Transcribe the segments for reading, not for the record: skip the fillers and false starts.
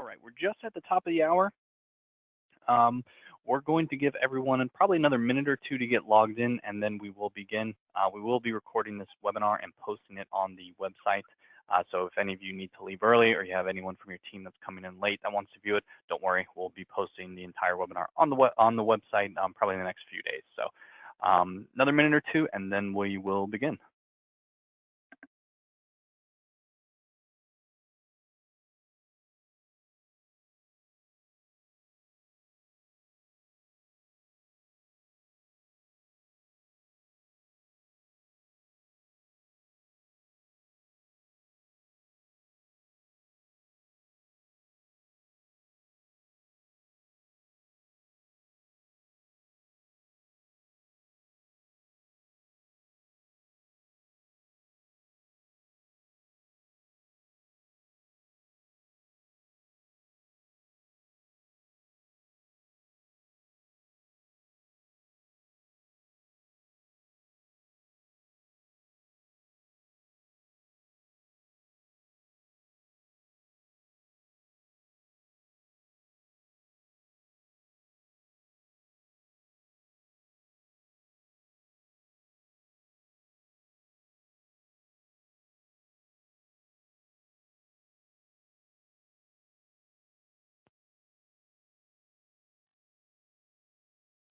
All right, we're just at the top of the hour. Um, we're going to give everyone probably another minute or two to get logged in, and then we will begin. We will be recording this webinar and posting it on the website. So if any of you need to leave early or you have anyone from your team that's coming in late that wants to view it, don't worry. We'll be posting the entire webinar on the website probably in the next few days. So another minute or two, and then we will begin.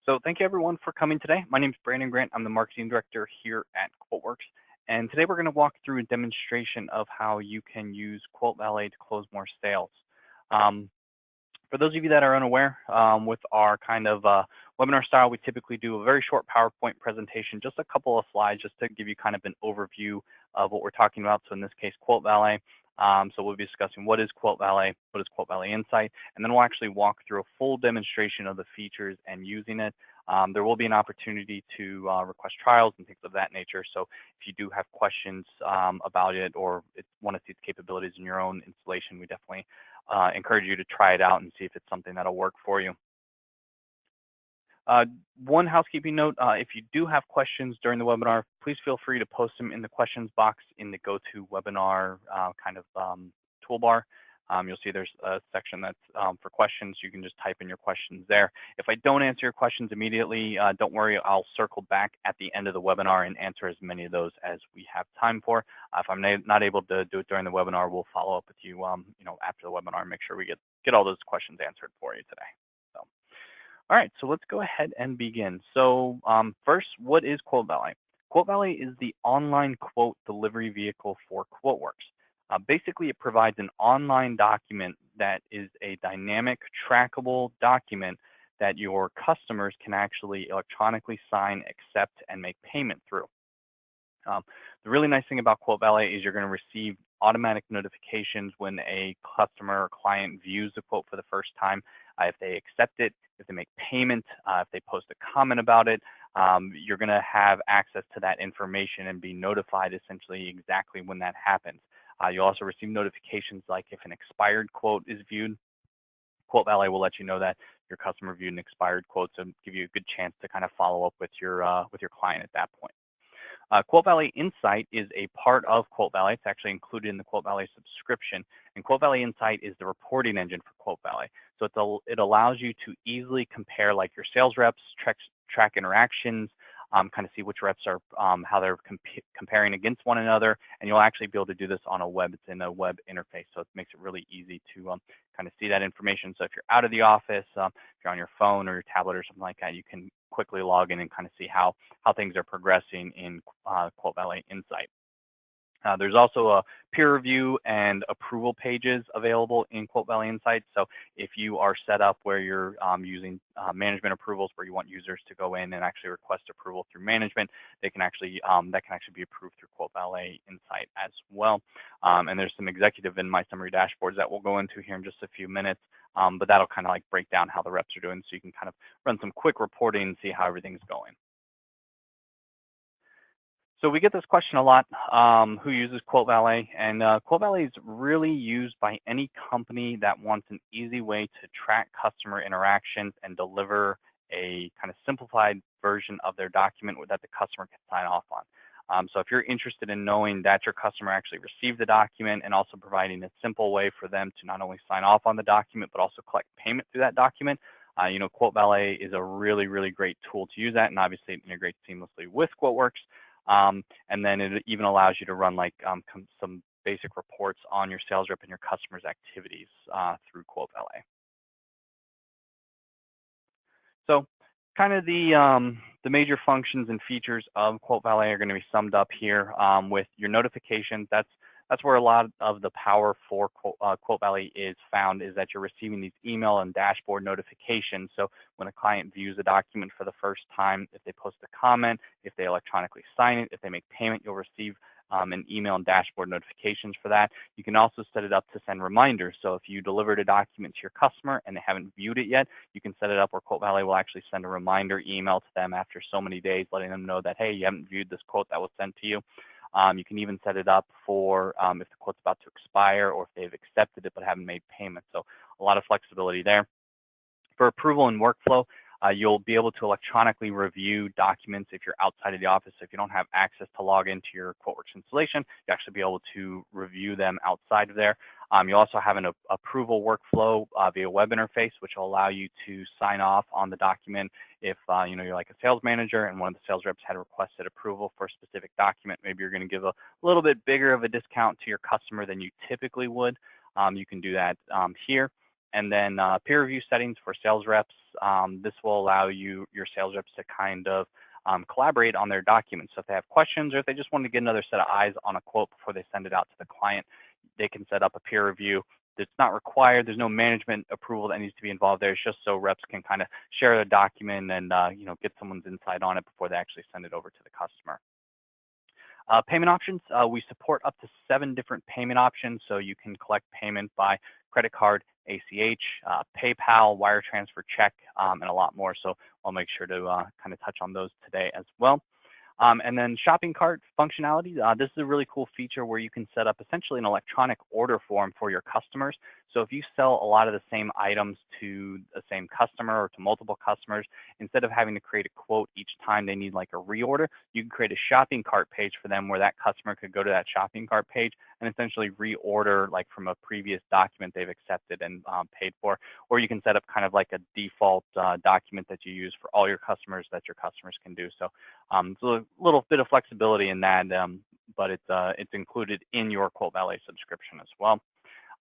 So thank you everyone for coming today. My name is Brandon Grant. I'm the marketing director here at QuoteWorks. And today we're going to walk through a demonstration of how you can use QuoteValet to close more sales. For those of you that are unaware, with our kind of webinar style, we typically do a very short PowerPoint presentation, just a couple of slides, just to give you kind of an overview of what we're talking about. So in this case, QuoteValet. So we'll be discussing what is QuoteValet, what is QuoteValet Insight, and then we'll actually walk through a full demonstration of the features and using it. There will be an opportunity to request trials and things of that nature. So if you do have questions about it or want to see its capabilities in your own installation, we definitely encourage you to try it out and see if it's something that'll work for you. One housekeeping note, if you do have questions during the webinar, please feel free to post them in the questions box in the GoToWebinar kind of toolbar. You'll see there's a section that's for questions. You can just type in your questions there. If I don't answer your questions immediately, don't worry, I'll circle back at the end of the webinar and answer as many of those as we have time for. If I'm not able to do it during the webinar, we'll follow up with you, after the webinar and make sure we get all those questions answered for you today. So, all right, so let's go ahead and begin. So first, what is QuoteValet? QuoteValet is the online quote delivery vehicle for QuoteWorks. Basically, it provides an online document that is a dynamic, trackable document that your customers can actually electronically sign, accept, and make payment through. The really nice thing about QuoteValet is you're going to receive automatic notifications when a customer or client views the quote for the first time. If they accept it, if they make payment, if they post a comment about it, you're going to have access to that information and be notified essentially exactly when that happens. You'll also receive notifications like if an expired quote is viewed. QuoteValet will let you know that your customer viewed an expired quote, so give you a good chance to kind of follow up with your client at that point. QuoteValet Insight is a part of QuoteValet. It's actually included in the QuoteValet subscription. And QuoteValet Insight is the reporting engine for QuoteValet. So it allows you to easily compare like your sales reps, track interactions, kind of see which reps are, how they're comparing against one another. And you'll actually be able to do this on a web. It's in a web interface. So it makes it really easy to kind of see that information. So if you're out of the office, if you're on your phone or your tablet or something like that, you can quickly log in and kind of see how things are progressing in QuoteValet Insight. There's also a peer review and approval pages available in QuoteValet Insight. So if you are set up where you're using management approvals, where you want users to go in and actually request approval through management, that can actually be approved through QuoteValet Insight as well. And there's some executive and my summary dashboards that we'll go into here in just a few minutes. But that'll kind of like break down how the reps are doing, so you can kind of run some quick reporting and see how everything's going. So we get this question a lot, who uses QuoteValet? And QuoteValet is really used by any company that wants an easy way to track customer interactions and deliver a kind of simplified version of their document that the customer can sign off on. So if you're interested in knowing that your customer actually received the document and also providing a simple way for them to not only sign off on the document, but also collect payment through that document, QuoteValet is a really, really great tool to use that, and obviously it integrates seamlessly with QuoteWorks. And then it even allows you to run like some basic reports on your sales rep and your customers' activities through QuoteValet. So kind of the major functions and features of QuoteValet are going to be summed up here with your notifications. That's where a lot of the power for QuoteValet is found, is that you're receiving these email and dashboard notifications. So when a client views a document for the first time, if they post a comment, if they electronically sign it, if they make payment, you'll receive an email and dashboard notifications for that. You can also set it up to send reminders. So if you delivered a document to your customer and they haven't viewed it yet, you can set it up where QuoteValet will actually send a reminder email to them after so many days, letting them know that, hey, you haven't viewed this quote that was sent to you. You can even set it up for if the quote's about to expire or if they've accepted it but haven't made payment. So a lot of flexibility there. For approval and workflow, you'll be able to electronically review documents if you're outside of the office. So if you don't have access to log into your QuoteWorks installation, you'll actually be able to review them outside of there. You'll also have an approval workflow via web interface, which will allow you to sign off on the document if you're like a sales manager and one of the sales reps had requested approval for a specific document. Maybe you're going to give a little bit bigger of a discount to your customer than you typically would. You can do that here. And then peer review settings for sales reps. This will allow your sales reps to kind of collaborate on their documents. So if they have questions or if they just want to get another set of eyes on a quote before they send it out to the client, they can set up a peer review. It's not required. There's no management approval that needs to be involved there. It's just so reps can kind of share the document and get someone's insight on it before they actually send it over to the customer. Payment options, we support up to 7 different payment options. So you can collect payment by credit card, ACH, PayPal, wire transfer, check, and a lot more. So I'll make sure to kind of touch on those today as well. And then shopping cart functionality. This is a really cool feature where you can set up essentially an electronic order form for your customers. So if you sell a lot of the same items to the same customer or to multiple customers, instead of having to create a quote each time they need like a reorder, you can create a shopping cart page for them where that customer could go to that shopping cart page and essentially reorder like from a previous document they've accepted and paid for. Or you can set up kind of like a default document that you use for all your customers that your customers can do. So it's a little bit of flexibility in that, but it's included in your QuoteValet subscription as well.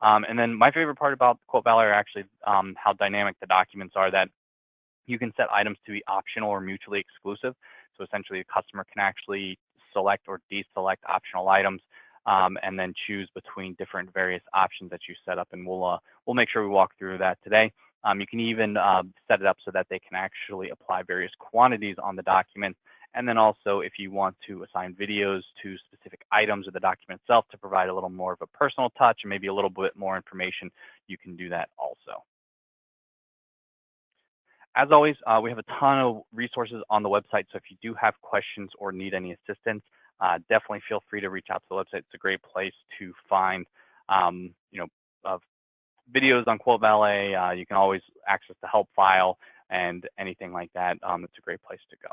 And then my favorite part about QuoteValet are actually how dynamic the documents are, that you can set items to be optional or mutually exclusive. So essentially a customer can actually select or deselect optional items and then choose between different various options that you set up. And we'll make sure we walk through that today. You can even set it up so that they can actually apply various quantities on the document. And then also, if you want to assign videos to specific items of the document itself to provide a little more of a personal touch and maybe a little bit more information, you can do that also. As always, we have a ton of resources on the website. So if you do have questions or need any assistance, definitely feel free to reach out to the website. It's a great place to find, videos on QuoteValet. You can always access the help file and anything like that. It's a great place to go.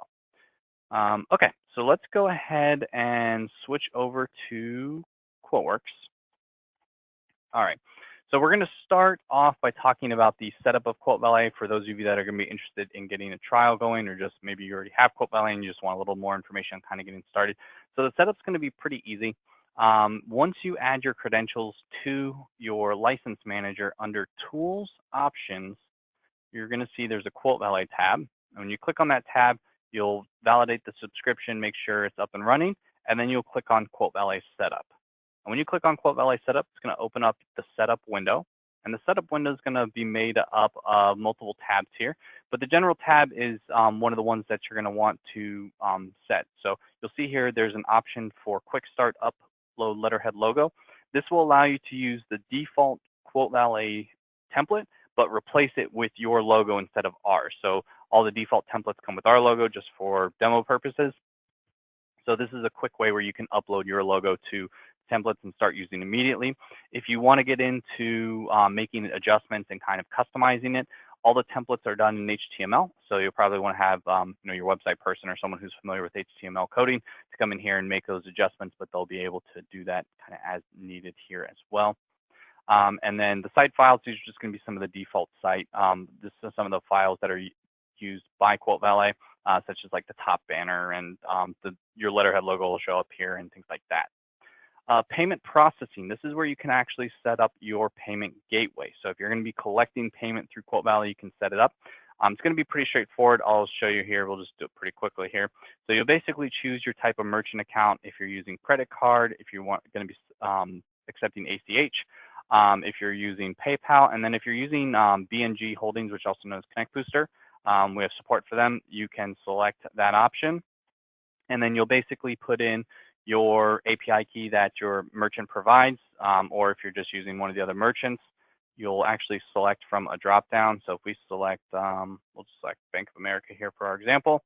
Okay, so let's go ahead and switch over to QuoteWorks. All right, so we're going to start off by talking about the setup of QuoteValet for those of you that are going to be interested in getting a trial going, or just maybe you already have QuoteValet and you just want a little more information on kind of getting started. So the setup's going to be pretty easy. Once you add your credentials to your license manager under Tools Options, you're going to see there's a QuoteValet tab. And when you click on that tab, you'll validate the subscription, make sure it's up and running, and then you'll click on QuoteValet Setup. And when you click on QuoteValet Setup, it's going to open up the Setup window. And the Setup window is going to be made up of multiple tabs here. But the General tab is one of the ones that you're going to want to set. So you'll see here there's an option for Quick Start Upload Letterhead Logo. This will allow you to use the default QuoteValet template, but replace it with your logo instead of ours. So all the default templates come with our logo just for demo purposes. So this is a quick way where you can upload your logo to templates and start using immediately. If you want to get into making adjustments and kind of customizing it, All the templates are done in HTML, so you'll probably want to have your website person or someone who's familiar with HTML coding to come in here and make those adjustments, but they'll be able to do that kind of as needed here as well. And then the site files, these are just going to be some of the default site. This is some of the files that are used by QuoteValet, such as like the top banner and your letterhead logo will show up here and things like that. Payment processing, this is where you can actually set up your payment gateway. So if you're going to be collecting payment through QuoteValet, you can set it up. It's going to be pretty straightforward. I'll show you here. We'll just do it pretty quickly here. So you'll basically choose your type of merchant account. If you're using credit card, if you're going to be accepting ACH, if you're using PayPal, and then if you're using BNG Holdings, which also known as Connect Booster, we have support for them. You can select that option, and then you'll basically put in your API key that your merchant provides, or if you're just using one of the other merchants, you'll actually select from a drop-down. So if we select, we'll just select Bank of America here for our example,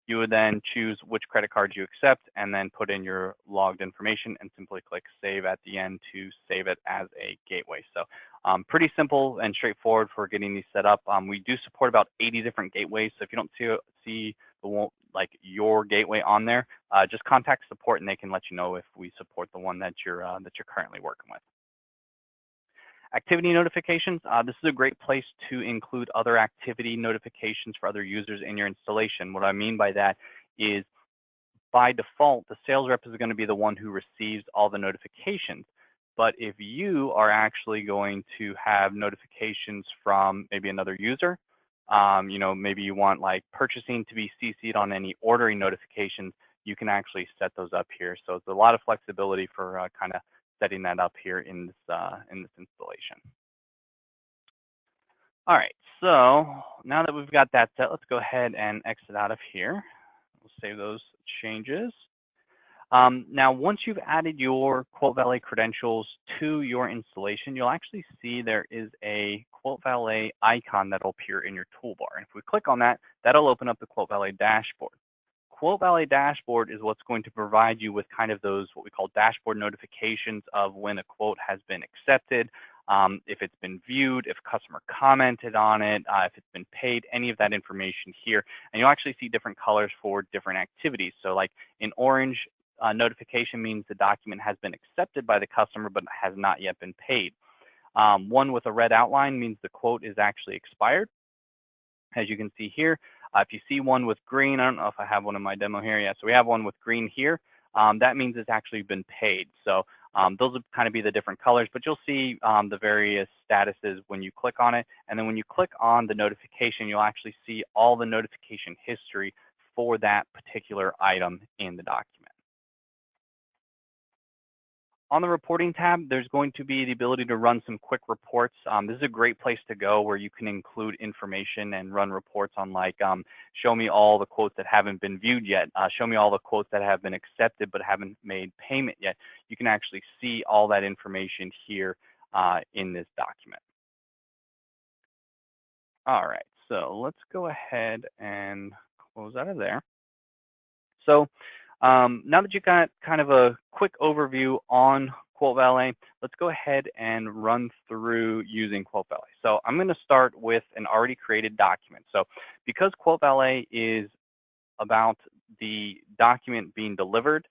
you would then choose which credit card you accept and then put in your logged information and simply click Save at the end to save it as a gateway. So pretty simple and straightforward for getting these set up. We do support about 80 different gateways. So if you don't see your gateway on there, just contact support and they can let you know if we support the one that you're currently working with. Activity notifications, this is a great place to include other activity notifications for other users in your installation. What I mean by that is by default, the sales rep is going to be the one who receives all the notifications. But if you are actually going to have notifications from maybe another user, maybe you want like purchasing to be CC'd on any ordering notifications, you can actually set those up here. So it's a lot of flexibility for kind of setting that up here in this installation. All right, so now that we've got that set, let's go ahead and exit out of here. We'll save those changes. Now, once you've added your QuoteValet credentials to your installation, you'll actually see there is a QuoteValet icon that'll appear in your toolbar. And if we click on that, that'll open up the QuoteValet dashboard. QuoteValet dashboard is what's going to provide you with kind of those what we call dashboard notifications of when a quote has been accepted, if it's been viewed, if a customer commented on it, if it's been paid, any of that information here. And you'll actually see different colors for different activities. So like in orange, notification means the document has been accepted by the customer but has not yet been paid. One with a red outline means the quote is actually expired. As you can see here, if you see one with green, I don't know if I have one in my demo here. Yeah, so we have one with green here. That means it's actually been paid. So those would kind of be the different colors, but you'll see the various statuses when you click on it. And then when you click on the notification, you'll actually see all the notification history for that particular item in the document. On the reporting tab, there's going to be the ability to run some quick reports. This is a great place to go where you can include information and run reports on like, show me all the quotes that haven't been viewed yet. Show me all the quotes that have been accepted but haven't made payment yet. You can actually see all that information here in this document. All right, so let's go ahead and close out of there. So now that you've got kind of a quick overview on QuoteValet, let's go ahead and run through using QuoteValet. So I'm going to start with an already created document. So because QuoteValet is about the document being delivered,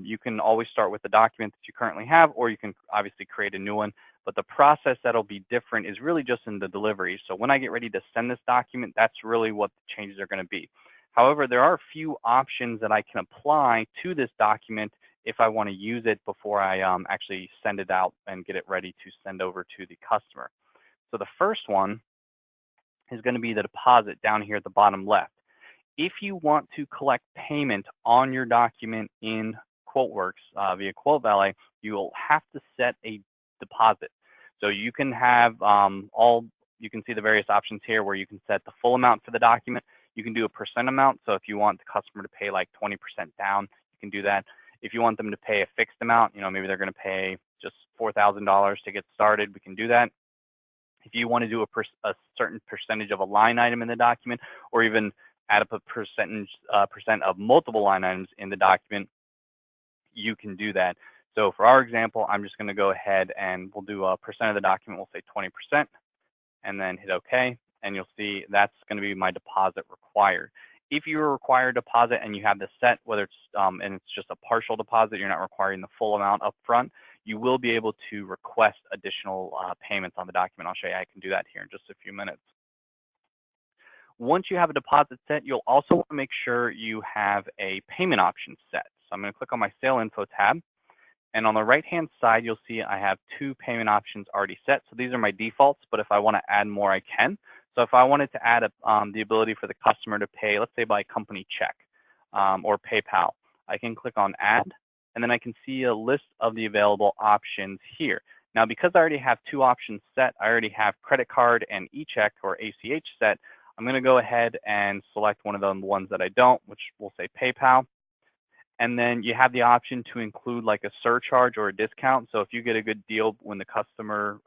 you can always start with the document that you currently have, or you can obviously create a new one. But the process that'll be different is really just in the delivery. So when I get ready to send this document, that's really what the changes are going to be. However, there are a few options that I can apply to this document if I want to use it before I actually send it out and get it ready to send over to the customer. So the first one is going to be the deposit down here at the bottom left. If you want to collect payment on your document in QuoteWorks via QuoteValet, you will have to set a deposit. So you can have you can see the various options here where you can set the full amount for the document. You can do a percent amount. So if you want the customer to pay like 20% down, you can do that. If you want them to pay a fixed amount, maybe they're going to pay just $4,000 to get started, we can do that. If you want to do a certain percentage of a line item in the document, or even add up a percent of multiple line items in the document, you can do that. So for our example, I'm just going to go ahead and we'll do a percent of the document. We'll say 20% and then hit OK. and you'll see that's going to be my deposit required. If you require a deposit and you have this set, whether it's and it's just a partial deposit, you're not requiring the full amount up front, you will be able to request additional payments on the document. I'll show you how I can do that here in just a few minutes. Once you have a deposit set, you'll also want to make sure you have a payment option set. So I'm going to click on my Sale Info tab, and on the right-hand side, you'll see I have 2 payment options already set. So these are my defaults, but if I want to add more, I can. So if I wanted to add the ability for the customer to pay, let's say by company check or PayPal, I can click on Add, and then I can see a list of the available options here. Now, because I already have 2 options set, I already have credit card and e-check or ACH set, I'm going to go ahead and select one of the ones that I don't, which we'll say PayPal. And then you have the option to include like a surcharge or a discount. So if you get a good deal when the customer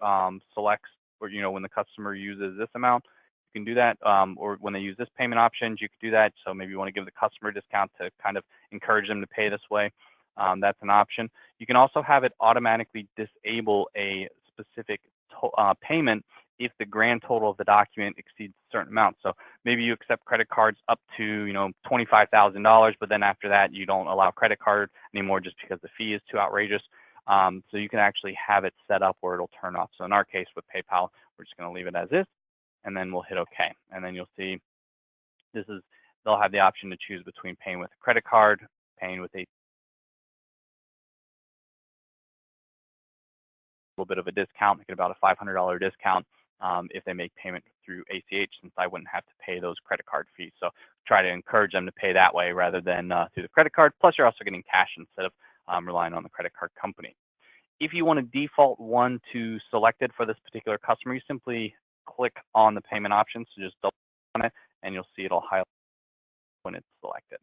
selects, or when the customer uses this amount, you can do that. Or when they use this payment options, you can do that. So maybe you want to give the customer a discount to kind of encourage them to pay this way. That's an option. You can also have it automatically disable a specific payment if the grand total of the document exceeds a certain amount. So maybe you accept credit cards up to $25,000, but then after that you don't allow credit card anymore just because the fee is too outrageous. So you can actually have it set up where it'll turn off. So in our case with PayPal, we're just going to leave it as is, and then we'll hit OK. And then you'll see they'll have the option to choose between paying with a credit card, paying with a little bit of a discount, make it about a $500 discount if they make payment through ACH, since I wouldn't have to pay those credit card fees. So try to encourage them to pay that way rather than through the credit card. Plus, you're also getting cash instead of relying on the credit card company. If you want to default one to selected for this particular customer, you simply click on the payment option. So just double on it, and you'll see it'll highlight when it's selected.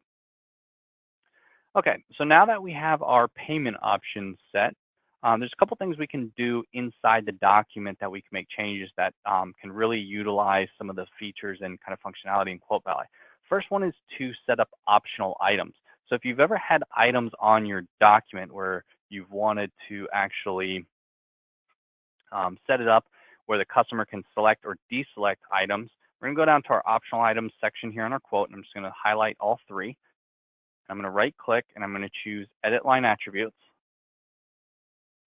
Okay, so now that we have our payment options set, there's a couple things we can do inside the document that we can make changes that can really utilize some of the features and kind of functionality in QuoteValet. First one is to set up optional items. So if you've ever had items on your document where you've wanted to actually set it up where the customer can select or deselect items, we're going to go down to our optional items section here on our quote, and I'm just going to highlight all 3. I'm going to right click and I'm going to choose Edit Line Attributes.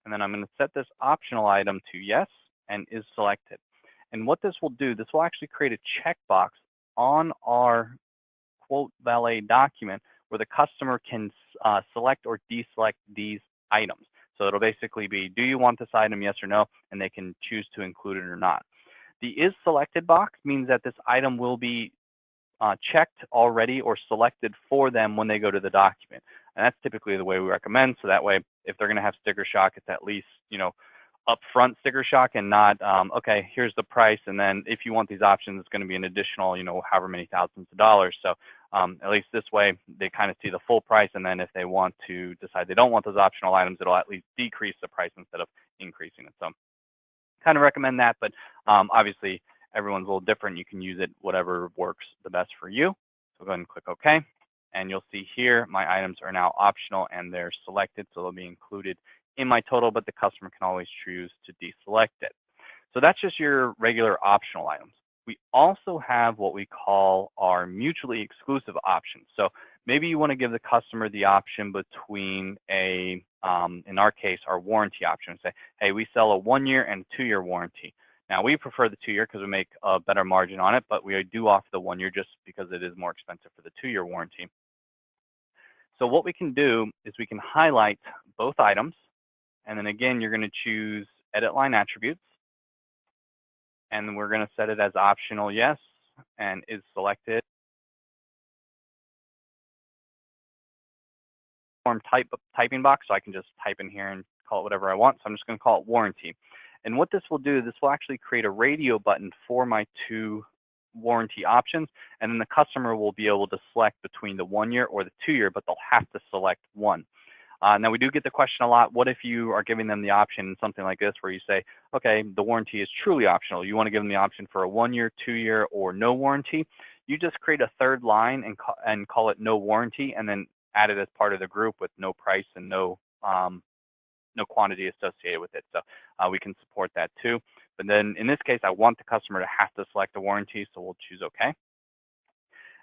And then I'm going to set this optional item to yes and is selected. And what this will do, this will actually create a checkbox on our QuoteValet document where the customer can select or deselect these items. So it'll basically be, do you want this item, yes or no? And they can choose to include it or not. The is selected box means that this item will be checked already or selected for them when they go to the document. And that's typically the way we recommend. So that way, if they're going to have sticker shock, it's at least, upfront sticker shock and not, okay, here's the price. And then if you want these options, it's going to be an additional, however many thousands of dollars. So at least this way, they kind of see the full price. And then if they want to decide they don't want those optional items, it'll at least decrease the price instead of increasing it. So kind of recommend that. But obviously, everyone's a little different. You can use it whatever works the best for you. So go ahead and click OK. And you'll see here my items are now optional and they're selected. So they'll be included in my total, but the customer can always choose to deselect it. So that's just your regular optional items. We also have what we call our mutually exclusive options. So maybe you want to give the customer the option between in our case, our warranty option. Say, hey, we sell a 1-year and a 2-year warranty. Now, we prefer the 2-year because we make a better margin on it, but we do offer the 1-year just because it is more expensive for the 2-year warranty. So what we can do is we can highlight both items, and then again, you're going to choose Edit Line Attributes, and we're going to set it as optional yes, and is selected. Form typing box, so I can just type in here and call it whatever I want. So I'm just going to call it warranty. And what this will do, this will actually create a radio button for my 2 warranty options, and then the customer will be able to select between the 1-year or the 2-year, but they'll have to select one. Now, we do get the question a lot, what if you are giving them the option in something like this where you say, okay, the warranty is truly optional. You want to give them the option for a 1-year, 2-year, or no warranty. You just create a third line and call it no warranty, and then add it as part of the group with no price and no quantity associated with it. So we can support that too. But then in this case, I want the customer to have to select a warranty, so we'll choose OK.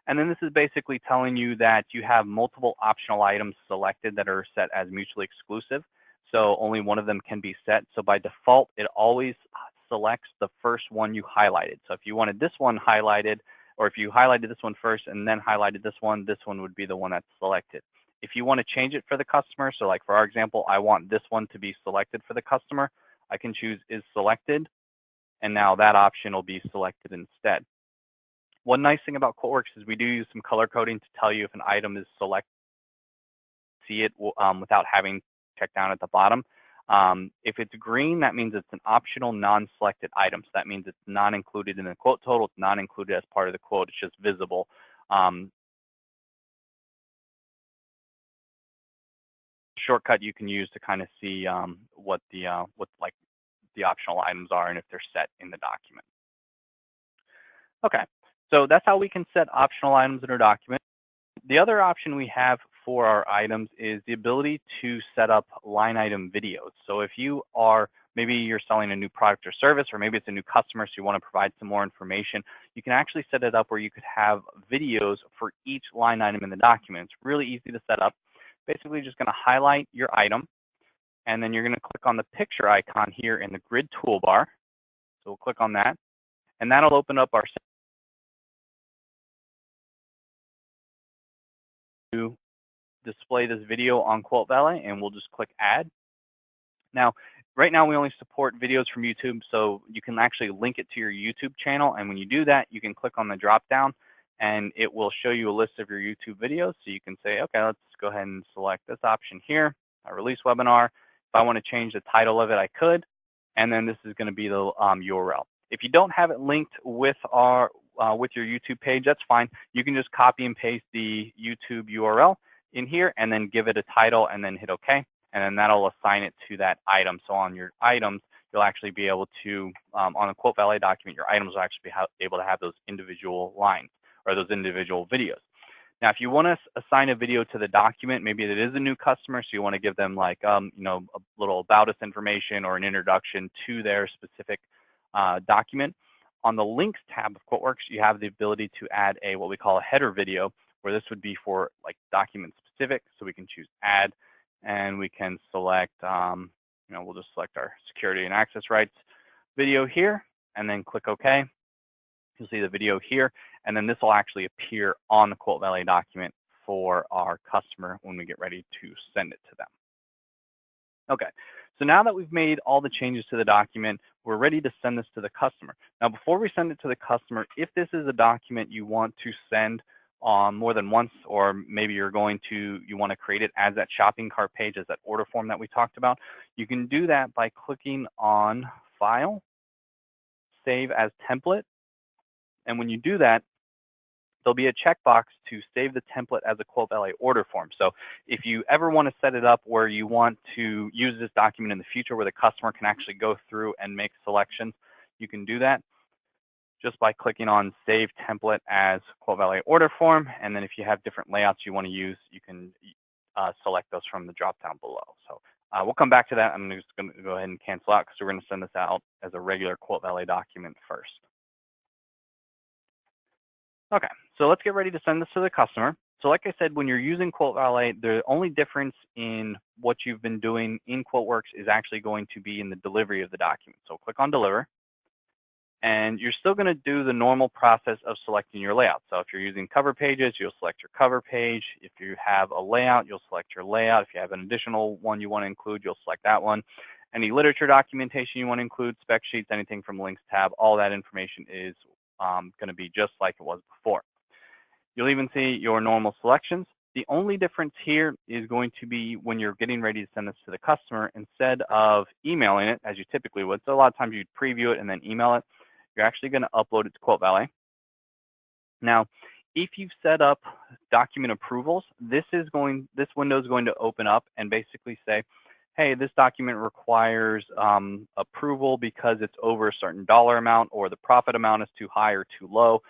And then this is basically telling you that you have multiple optional items selected that are set as mutually exclusive. So only one of them can be set. So by default, it always selects the first one you highlighted. So if you wanted this one highlighted, or if you highlighted this one first and then highlighted this one would be the one that's selected. If you want to change it for the customer, so like for our example, I want this one to be selected for the customer, I can choose is selected, and now that option will be selected instead. One nice thing about QuoteWorks is we do use some color coding to tell you if an item is selected, see it without having checked down at the bottom. If it's green, that means it's an optional non-selected item. So that means it's not included in the quote total, it's not included as part of the quote, it's just visible. Shortcut you can use to kind of see what the optional items are and if they're set in the document. Okay, so that's how we can set optional items in our document. The other option we have for our items is the ability to set up line item videos. So if you are, maybe you're selling a new product or service, or maybe it's a new customer, so you want to provide some more information, you can actually set it up where you could have videos for each line item in the document. It's really easy to set up. Basically just going to highlight your item, and then you're going to click on the picture icon here in the grid toolbar. So we'll click on that, and that'll open up our to display this video on QuoteValet, and we'll just click add. Now, right now we only support videos from YouTube, so you can actually link it to your YouTube channel, and when you do that, you can click on the drop down and it will show you a list of your YouTube videos. So you can say, okay, let's go ahead and select this option here, a release webinar. If I want to change the title of it, I could, and then this is going to be the URL. If you don't have it linked with with your YouTube page, that's fine. You can just copy and paste the YouTube URL in here and then give it a title and then hit OK, and then that'll assign it to that item. So on your items, you'll actually be able to, on a QuoteValet document, your items will actually be able to have those individual lines or those individual videos. Now, if you want to assign a video to the document, maybe it is a new customer, so you want to give them like, a little about us information or an introduction to their specific document. On the links tab of QuoteWorks, you have the ability to add what we call a header video, where this would be for like document specific. So we can choose add, and we can select, we'll just select our security and access rights video here, and then click OK. You'll see the video here, and then this will actually appear on the QuoteValet document for our customer when we get ready to send it to them. Okay, so now that we've made all the changes to the document, we're ready to send this to the customer. Now, before we send it to the customer, if this is a document you want to send more than once, or maybe you want to create it as that shopping cart page, as that order form that we talked about, you can do that by clicking on File, Save as Template. And when you do that, there'll be a checkbox to save the template as a QuoteValet order form. So if you ever want to set it up where you want to use this document in the future where the customer can actually go through and make selections, you can do that just by clicking on Save Template as QuoteValet order form. And then if you have different layouts you want to use, you can select those from the drop down below. So we'll come back to that. I'm just going to go ahead and cancel out because we're going to send this out as a regular QuoteValet document first. Okay, so let's get ready to send this to the customer. So like I said, when you're using QuoteValet, the only difference in what you've been doing in QuoteWorks is actually going to be in the delivery of the document. So click on Deliver, and you're still going to do the normal process of selecting your layout. So if you're using cover pages, you'll select your cover page. If you have a layout, you'll select your layout. If you have an additional one you want to include, you'll select that one. Any literature documentation you want to include, spec sheets, anything from links tab, all that information is going to be just like it was before. You'll even see your normal selections. The only difference here is going to be when you're getting ready to send this to the customer, instead of emailing it as you typically would. So a lot of times you'd preview it and then email it. You're actually going to upload it to QuoteValet. Now, if you've set up document approvals, this window is going to open up and basically say, hey, this document requires approval because it's over a certain dollar amount, or the profit amount is too high or too low.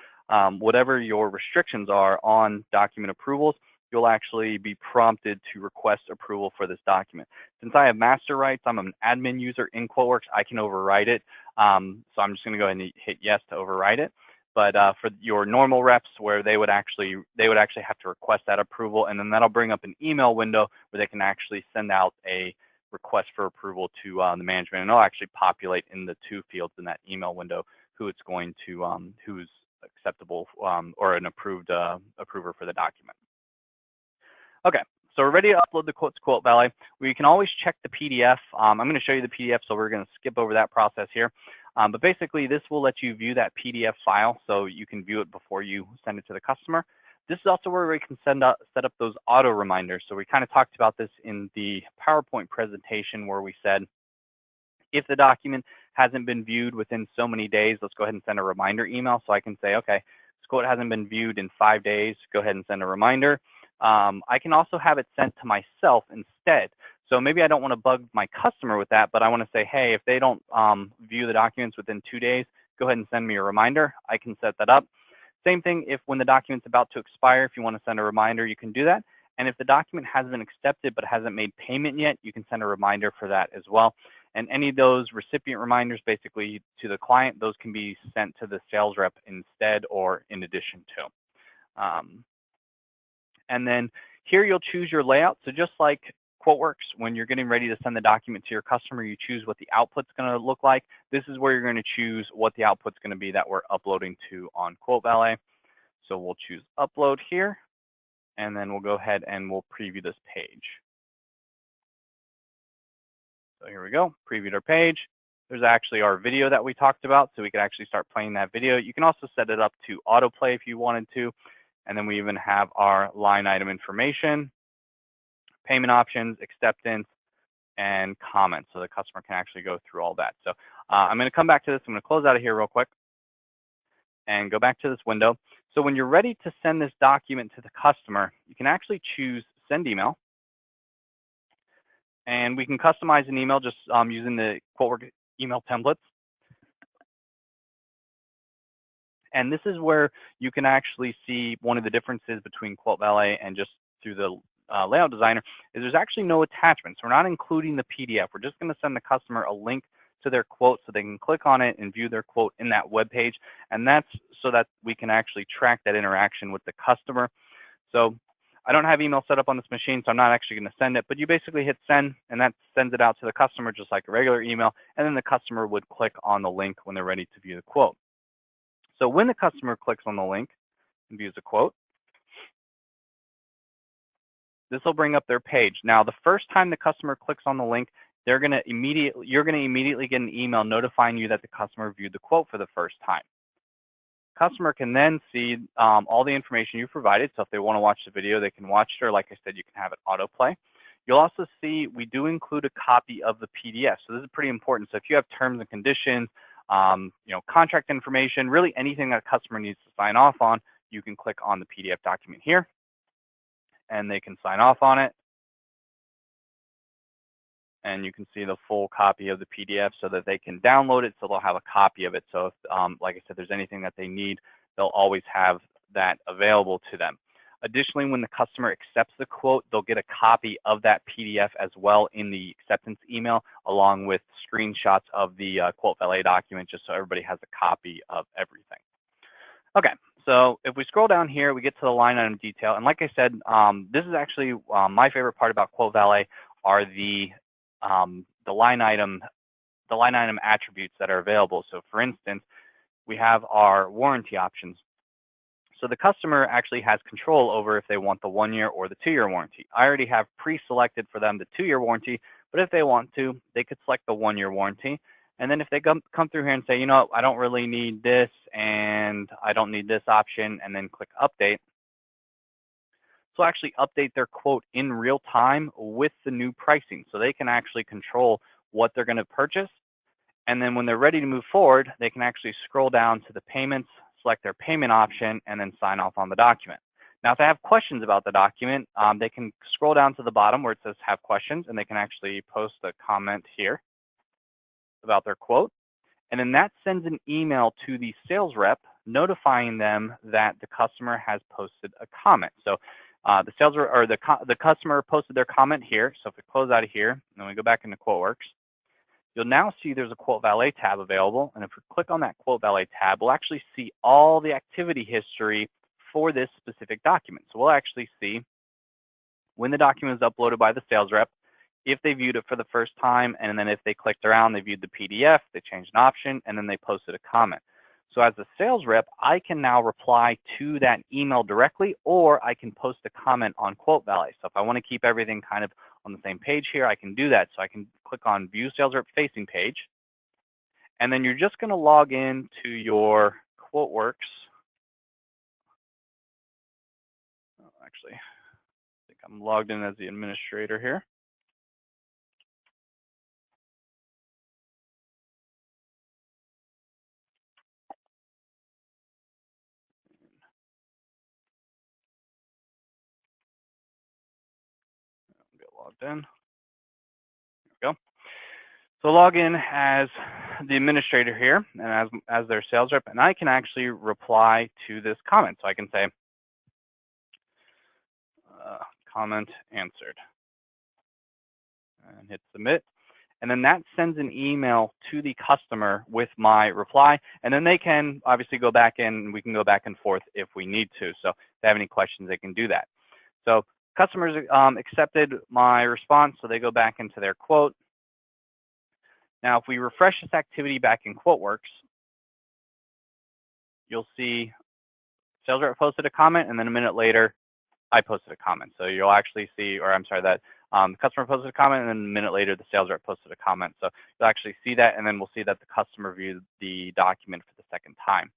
Whatever your restrictions are on document approvals, you'll actually be prompted to request approval for this document. Since I have master rights, I'm an admin user in QuoteWorks, I can override it. So I'm just going to go ahead and hit yes to override it. But for your normal reps, where they would actually have to request that approval, and then that'll bring up an email window where they can actually send out a request for approval to the management, and it'll actually populate in the two fields in that email window who it's going to who's acceptable or an approved approver for the document. Okay, so we're ready to upload the quote to QuoteValet. We can always check the PDF. I'm going to show you the PDF, so we're going to skip over that process here. But basically, this will let you view that PDF file, so you can view it before you send it to the customer. This is also where we can set up those auto reminders. So we kind of talked about this in the PowerPoint presentation, where we said, if the document hasn't been viewed within so many days, let's go ahead and send a reminder email. So I can say, okay, this quote hasn't been viewed in 5 days. Go ahead and send a reminder. I can also have it sent to myself instead. So maybe I don't want to bug my customer with that, but I want to say, hey, if they don't view the documents within 2 days, go ahead and send me a reminder. I can set that up. Same thing if when the document's about to expire, if you want to send a reminder, you can do that. And if the document has been accepted but hasn't made payment yet, you can send a reminder for that as well. And any of those recipient reminders basically to the client, those can be sent to the sales rep instead or in addition to. And then here you'll choose your layout. So just like QuoteWorks, when you're getting ready to send the document to your customer, you choose what the output's going to look like. This is where you're going to choose what the output's going to be that we're uploading to on QuoteValet. So we'll choose upload here, and then we'll go ahead and we'll preview this page. So here we go, previewed our page. There's actually our video that we talked about, so we could actually start playing that video. You can also set it up to autoplay if you wanted to. And then we even have our line item information, payment options, acceptance, and comments, so the customer can actually go through all that. So I'm going to come back to this. I'm going to close out of here real quick and go back to this window. So when you're ready to send this document to the customer, you can actually choose send email. And we can customize an email just using the QuoteWorks email templates. And this is where you can actually see one of the differences between QuoteValet and just through the layout designer is there's actually no attachments. We're not including the PDF. We're just going to send the customer a link to their quote so they can click on it and view their quote in that web page. And that's so that we can actually track that interaction with the customer. So I don't have email set up on this machine, so I'm not actually going to send it, but you basically hit send, and that sends it out to the customer just like a regular email, and then the customer would click on the link when they're ready to view the quote. So when the customer clicks on the link and views the quote, this will bring up their page. Now, the first time the customer clicks on the link, you're going to immediately get an email notifying you that the customer viewed the quote for the first time. Customer can then see all the information you provided. So if they want to watch the video, they can watch it, or like I said, you can have it autoplay. You'll also see we do include a copy of the PDF. So this is pretty important. So if you have terms and conditions, contract information, really anything that a customer needs to sign off on, you can click on the PDF document here, and they can sign off on it. And you can see the full copy of the PDF so that they can download it, so they'll have a copy of it. So if, like I said, there's anything that they need, they'll always have that available to them. Additionally, when the customer accepts the quote, they'll get a copy of that PDF as well in the acceptance email, along with screenshots of the QuoteValet document, just so everybody has a copy of everything. Okay, so if we scroll down here, we get to the line item detail. And like I said, this is actually my favorite part about QuoteValet are the line item attributes that are available. So for instance, we have our warranty options. So the customer actually has control over if they want the 1-year or the 2-year warranty. I already have pre-selected for them the 2-year warranty, but if they want to, they could select the 1-year warranty. And then if they come through here and say, you know, I don't really need this and I don't need this option, and then click update, so actually update their quote in real time with the new pricing. So they can actually control what they're going to purchase. And then when they're ready to move forward, they can actually scroll down to the payments, select their payment option, and then sign off on the document. Now, if they have questions about the document, they can scroll down to the bottom where it says have questions, and they can actually post a comment here about their quote. And then that sends an email to the sales rep notifying them that the customer has posted a comment. So the sales rep, or the customer posted their comment here. So if we close out of here and then we go back into QuoteWorks, you'll now see there's a QuoteValet tab available. And if we click on that QuoteValet tab, we'll actually see all the activity history for this specific document. So we'll actually see when the document was uploaded by the sales rep, if they viewed it for the first time, and then if they clicked around, they viewed the PDF, they changed an option, and then they posted a comment. So as a sales rep, I can now reply to that email directly, or I can post a comment on QuoteValet. So if I want to keep everything kind of on the same page here, I can do that. So I can click on View Sales Rep Facing Page, and then you're just going to log in to your QuoteWorks. Actually, I think I'm logged in as the administrator here. Get logged in. There we go. So log in as the administrator here and as their sales rep, and I can actually reply to this comment. So I can say, comment answered, and hit submit. And then that sends an email to the customer with my reply. And then they can obviously go back in, and we can go back and forth if we need to. So if they have any questions, they can do that. So customers accepted my response, so they go back into their quote. Now, if we refresh this activity back in QuoteWorks, you'll see sales rep posted a comment, and then a minute later, I posted a comment. So you'll actually see, or I'm sorry, that the customer posted a comment, and then a minute later, the sales rep posted a comment. So you'll actually see that, and then we'll see that the customer viewed the document for the second time.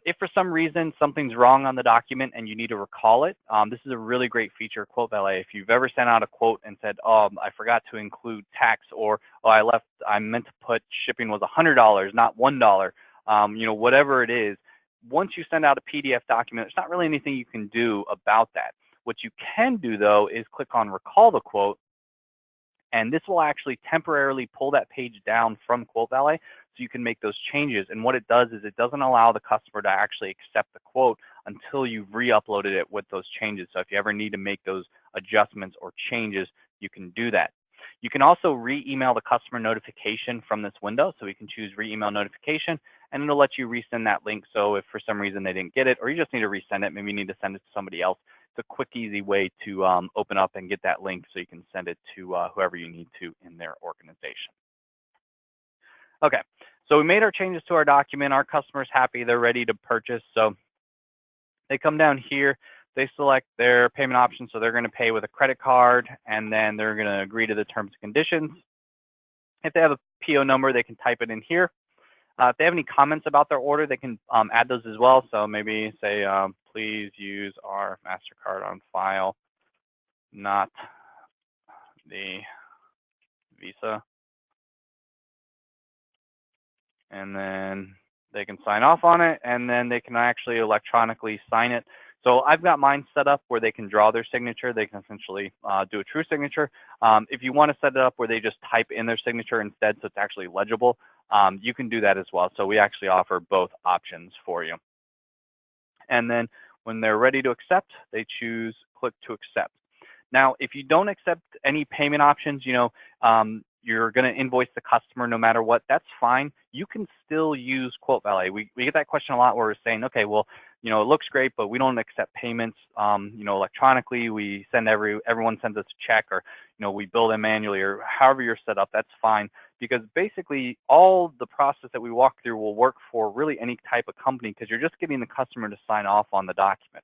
If for some reason something's wrong on the document and you need to recall it, this is a really great feature of QuoteValet. If you've ever sent out a quote and said, oh, I forgot to include tax, or oh, I meant to put shipping was $100, not $1, whatever it is, once you send out a PDF document, there's not really anything you can do about that. What you can do, though, is click on Recall the Quote, and this will actually temporarily pull that page down from QuoteValet so you can make those changes. And what it does is it doesn't allow the customer to actually accept the quote until you've re-uploaded it with those changes. So if you ever need to make those adjustments or changes, you can do that. You can also re-email the customer notification from this window. So we can choose re-email notification, and it'll let you resend that link. So if for some reason they didn't get it, or you just need to resend it, maybe you need to send it to somebody else, it's a quick, easy way to open up and get that link so you can send it to whoever you need to in their organization. Okay, so we made our changes to our document. Our customer's happy. They're ready to purchase. So they come down here. They select their payment option. So they're going to pay with a credit card, and then they're going to agree to the terms and conditions. If they have a PO number, they can type it in here. If they have any comments about their order, they can add those as well. So maybe say, please use our MasterCard on file, not the Visa. And then they can sign off on it, and then they can actually electronically sign it. So I've got mine set up where they can draw their signature. They can essentially do a true signature. If you want to set it up where they just type in their signature instead so it's actually legible, you can do that as well. So we actually offer both options for you. And then when they're ready to accept, they choose click to accept. Now, if you don't accept any payment options, you're going to invoice the customer no matter what, that's fine. You can still use QuoteValet. We get that question a lot where we're saying, okay, well, it looks great, but we don't accept payments, electronically. We send everyone sends us a check, or, we bill them manually, or however you're set up, that's fine. Because basically all the process that we walk through will work for really any type of company, because you're just getting the customer to sign off on the document.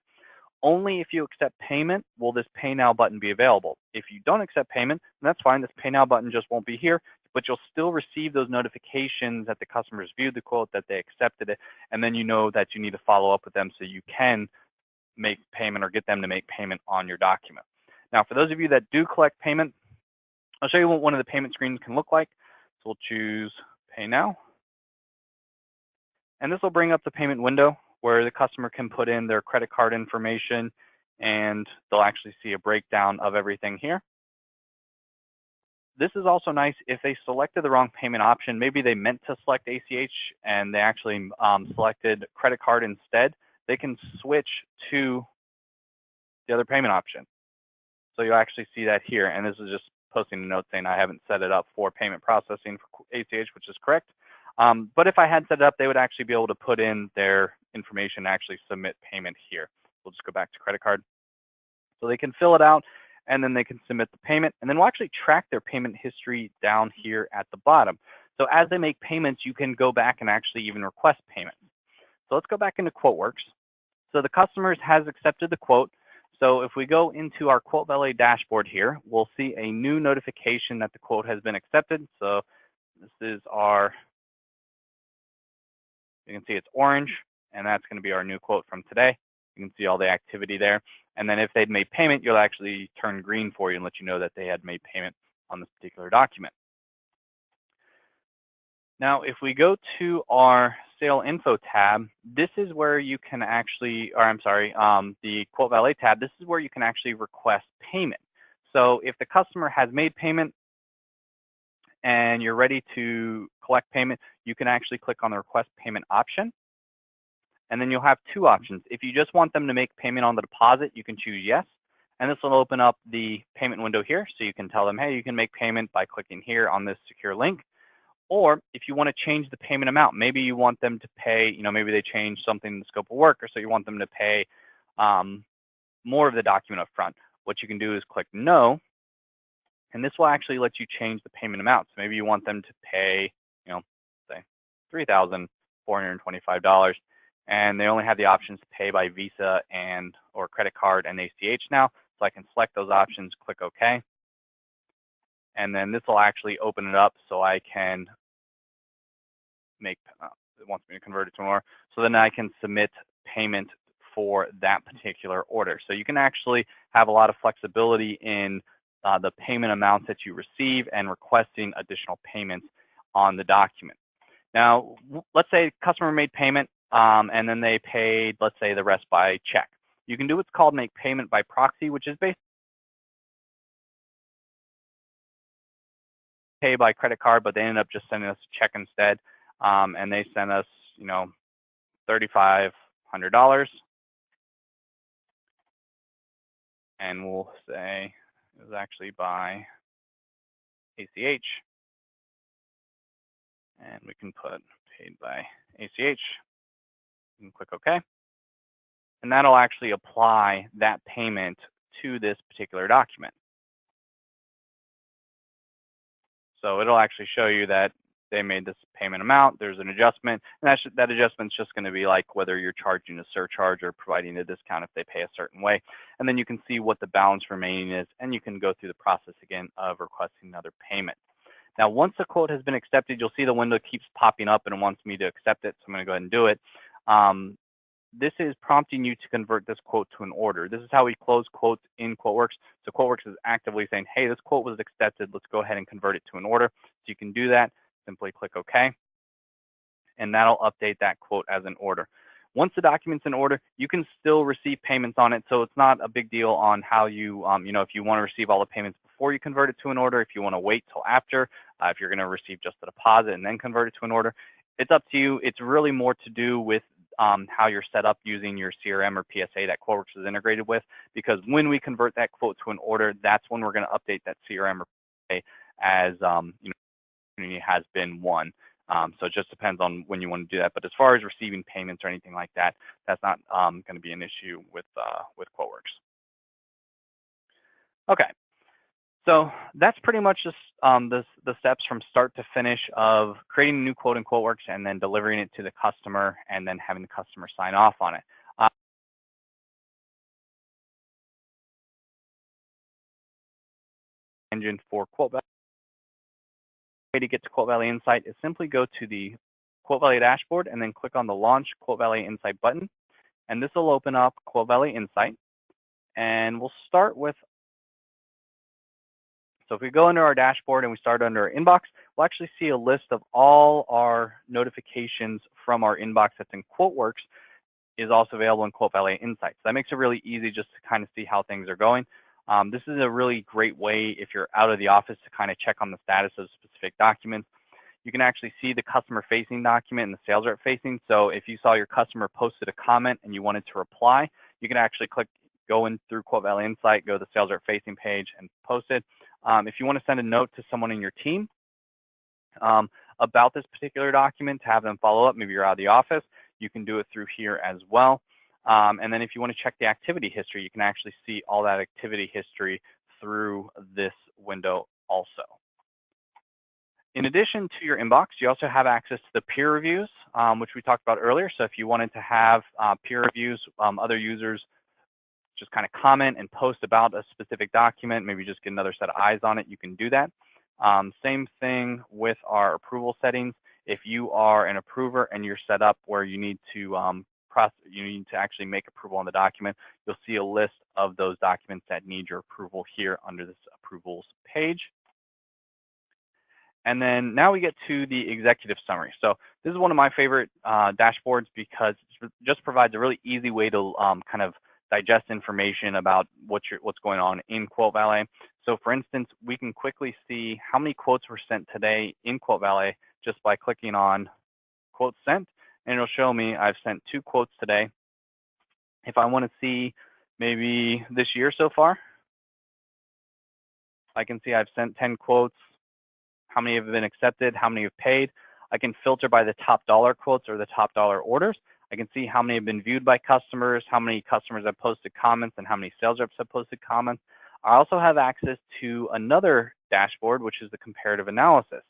Only if you accept payment will this Pay Now button be available. If you don't accept payment, then that's fine. This Pay Now button just won't be here, but you'll still receive those notifications that the customers viewed the quote, that they accepted it, and then you know that you need to follow up with them so you can make payment or get them to make payment on your document. Now, for those of you that do collect payment, I'll show you what one of the payment screens can look like. So we'll choose Pay Now, and this will bring up the payment window where the customer can put in their credit card information, and they'll actually see a breakdown of everything here. This is also nice if they selected the wrong payment option. Maybe they meant to select ACH and they actually selected credit card instead. They can switch to the other payment option. So you'll actually see that here, and this is just posting a note saying I haven't set it up for payment processing for ACH, which is correct. But if I had set it up, they would actually be able to put in their information and actually submit payment here. We'll just go back to credit card. So they can fill it out, and then they can submit the payment, and then we'll actually track their payment history down here at the bottom. So as they make payments, you can go back and actually even request payment. So let's go back into QuoteWorks. So the customer has accepted the quote. So if we go into our QuoteValet dashboard here, we'll see a new notification that the quote has been accepted. So this is our, you can see it's orange, and that's going to be our new quote from today. You can see all the activity there. And then if they've made payment, you'll actually turn green for you and let you know that they had made payment on this particular document. Now, if we go to our sale info tab, this is where you can actually, or I'm sorry, the QuoteValet tab, this is where you can actually request payment. So if the customer has made payment and you're ready to collect payment, you can actually click on the request payment option. And then you'll have two options. If you just want them to make payment on the deposit, you can choose yes. And this will open up the payment window here. So you can tell them, hey, you can make payment by clicking here on this secure link. Or if you want to change the payment amount, maybe you want them to pay, maybe they change something in the scope of work, or so you want them to pay more of the document up front. What you can do is click no, and this will actually let you change the payment amount. So maybe you want them to pay, say $3,425, and they only have the options to pay by Visa or credit card and ACH now. So I can select those options, click OK. And then this will actually open it up so I can make, it wants me to convert it to more. So then I can submit payment for that particular order. So you can actually have a lot of flexibility in the payment amounts that you receive and requesting additional payments on the document. Now, let's say customer made payment and then they paid, let's say, the rest by check. You can do what's called make payment by proxy, which is basically pay by credit card, but they ended up just sending us a check instead, and they sent us, $3,500, and we'll say it was actually by ACH, and we can put paid by ACH. You can click OK, and that'll actually apply that payment to this particular document. So it'll actually show you that they made this payment amount, there's an adjustment, and that adjustment's just going to be like whether you're charging a surcharge or providing a discount if they pay a certain way. And then you can see what the balance remaining is, and you can go through the process again of requesting another payment. Now, once the quote has been accepted, you'll see the window keeps popping up and it wants me to accept it, so I'm going to go ahead and do it. This is prompting you to convert this quote to an order. This is how we close quotes in QuoteWorks. So QuoteWorks is actively saying, hey, this quote was accepted. Let's go ahead and convert it to an order. So you can do that. Simply click OK, and that'll update that quote as an order. Once the document's in order, you can still receive payments on it. So it's not a big deal on how you, if you want to receive all the payments before you convert it to an order, if you want to wait till after, if you're going to receive just the deposit and then convert it to an order, it's up to you. It's really more to do with how you're set up using your CRM or PSA that QuoteWorks is integrated with, because when we convert that quote to an order, that's when we're going to update that CRM or PSA as has been won. So it just depends on when you want to do that. But as far as receiving payments or anything like that, that's not going to be an issue with QuoteWorks. Okay, so that's pretty much just the steps from start to finish of creating a new quote in QuoteWorks and then delivering it to the customer and then having the customer sign off on it. Engine for QuoteValet. Way to get to QuoteValet Insight is simply go to the QuoteValet dashboard and then click on the Launch QuoteValet Insight button, and this will open up QuoteValet Insight. And we'll start with, so if we go into our dashboard and we start under our inbox, we'll actually see a list of all our notifications from our inbox that's in QuoteWorks is also available in QuoteValet Insight. So that makes it really easy just to kind of see how things are going. This is a really great way if you're out of the office to kind of check on the status of specific documents. You can actually see the customer-facing document and the sales rep-facing. So if you saw your customer posted a comment and you wanted to reply, you can actually go in through QuoteValet Insight, go to the sales rep-facing page and post it. If you want to send a note to someone in your team about this particular document to have them follow up, maybe you're out of the office, you can do it through here as well. And then if you want to check the activity history, you can actually see all that activity history through this window also. In addition to your inbox, you also have access to the peer reviews, which we talked about earlier. So if you wanted to have peer reviews, other users just kind of comment and post about a specific document, maybe just get another set of eyes on it, you can do that. Same thing with our approval settings. If you are an approver and you're set up where you need to actually make approval on the document, you'll see a list of those documents that need your approval here under this approvals page. And then now we get to the executive summary. So this is one of my favorite dashboards because it just provides a really easy way to kind of digest information about what's going on in QuoteValet. So for instance, we can quickly see how many quotes were sent today in QuoteValet just by clicking on quotes sent, and it'll show me I've sent 2 quotes today. If I want to see maybe this year so far, I can see I've sent 10 quotes, how many have been accepted, how many have paid. I can filter by the top dollar quotes or the top dollar orders. I can see how many have been viewed by customers, how many customers have posted comments, and how many sales reps have posted comments. I also have access to another dashboard, which is the comparative analysis.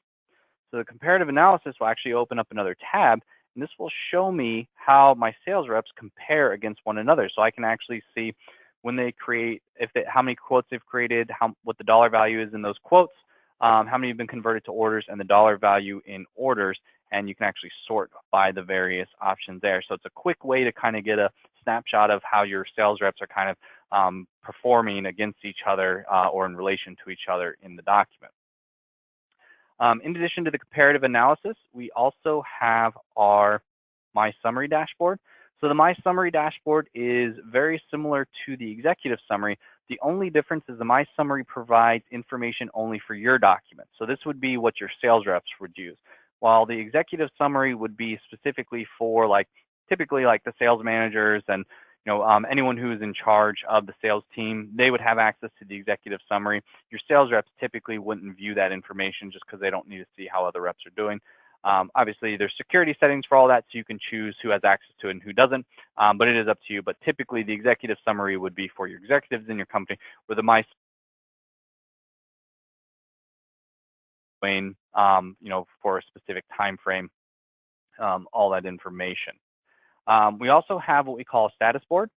So the comparative analysis will actually open up another tab, and this will show me how my sales reps compare against one another. So I can actually see when they create, how many quotes they've created, what the dollar value is in those quotes, how many have been converted to orders, and the dollar value in orders. And you can actually sort by the various options there. So it's a quick way to kind of get a snapshot of how your sales reps are kind of performing against each other or in relation to each other in the document. In addition to the comparative analysis, we also have our My Summary dashboard. So the My Summary dashboard is very similar to the executive summary. The only difference is the My Summary provides information only for your document. So this would be what your sales reps would use, while the executive summary would be specifically for typically the sales managers and anyone who is in charge of the sales team. They would have access to the executive summary. Your sales reps typically wouldn't view that information just because they don't need to see how other reps are doing. Obviously, there's security settings for all that, so you can choose who has access to it and who doesn't, but it is up to you. But typically, the executive summary would be for your executives in your company, with the My for a specific time frame, all that information. We also have what we call a status board.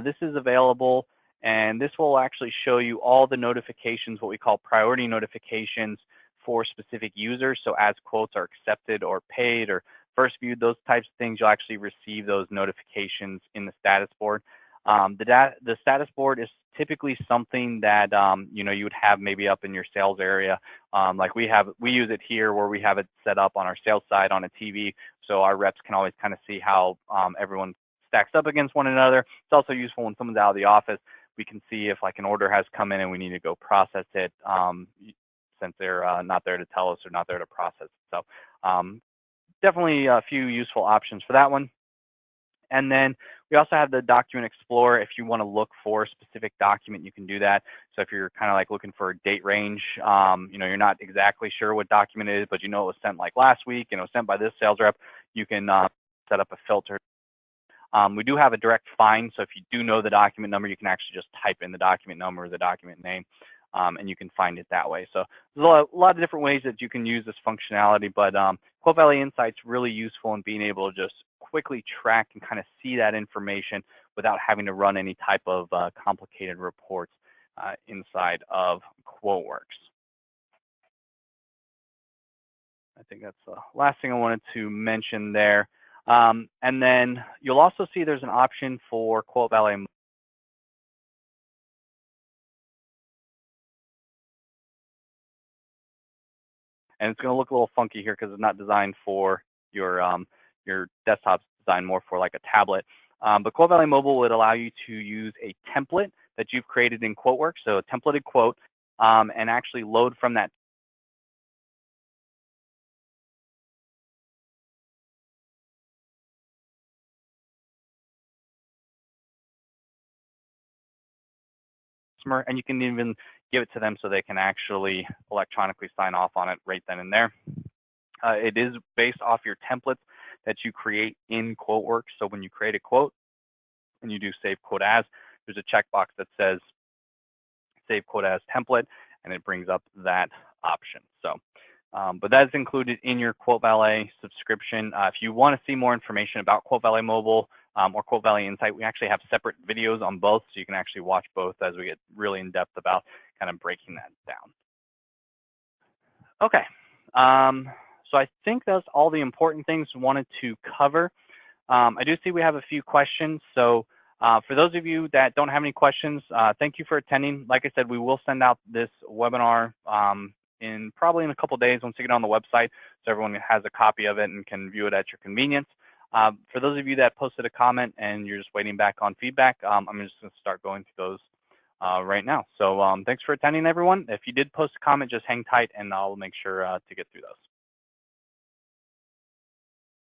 This is available, and this will actually show you all the notifications, what we call priority notifications for specific users. So as quotes are accepted or paid or first viewed, those types of things, you'll actually receive those notifications in the status board. The status board is typically something that you would have maybe up in your sales area. Like we use it here where we have it set up on our sales side on a TV, so our reps can always kind of see how everyone stacks up against one another. It's also useful when someone's out of the office. We can see if an order has come in and we need to go process it, since they're not there to tell us or not there to process it. So definitely a few useful options for that one. And then we also have the Document Explorer. If you want to look for a specific document, you can do that. So if you're kind of looking for a date range, you're not exactly sure what document it is, but it was sent last week, sent by this sales rep, you can set up a filter. We do have a direct find, so if you do know the document number, you can actually just type in the document number or the document name, and you can find it that way. So there's a lot of different ways that you can use this functionality, but QuoteValet Insight's really useful in being able to just quickly track and kind of see that information without having to run any type of complicated reports inside of QuoteWorks. I think that's the last thing I wanted to mention there. And then you'll also see there's an option for QuoteValet. And it's going to look a little funky here because it's not designed for your desktop. It's designed more for a tablet. But QuoteValet Mobile would allow you to use a template that you've created in QuoteWorks, so a templated quote, and actually load from that customer, and you can even give it to them so they can actually electronically sign off on it right then and there. It is based off your templates that you create in QuoteWorks. So when you create a quote and you do save quote as, there's a checkbox that says save quote as template, and it brings up that option. So, but that is included in your QuoteValet subscription. If you want to see more information about QuoteValet Mobile or QuoteValet Insight, we actually have separate videos on both, so you can actually watch both as we get really in depth about kind of breaking that down. Okay, so I think that's all the important things we wanted to cover. I do see we have a few questions. So for those of you that don't have any questions, thank you for attending. Like I said, we will send out this webinar probably in a couple of days once you get on the website, so everyone has a copy of it and can view it at your convenience. For those of you that posted a comment and you're just waiting back on feedback, I'm just going to start going through those right now. So thanks for attending, everyone. If you did post a comment, just hang tight and I'll make sure to get through those.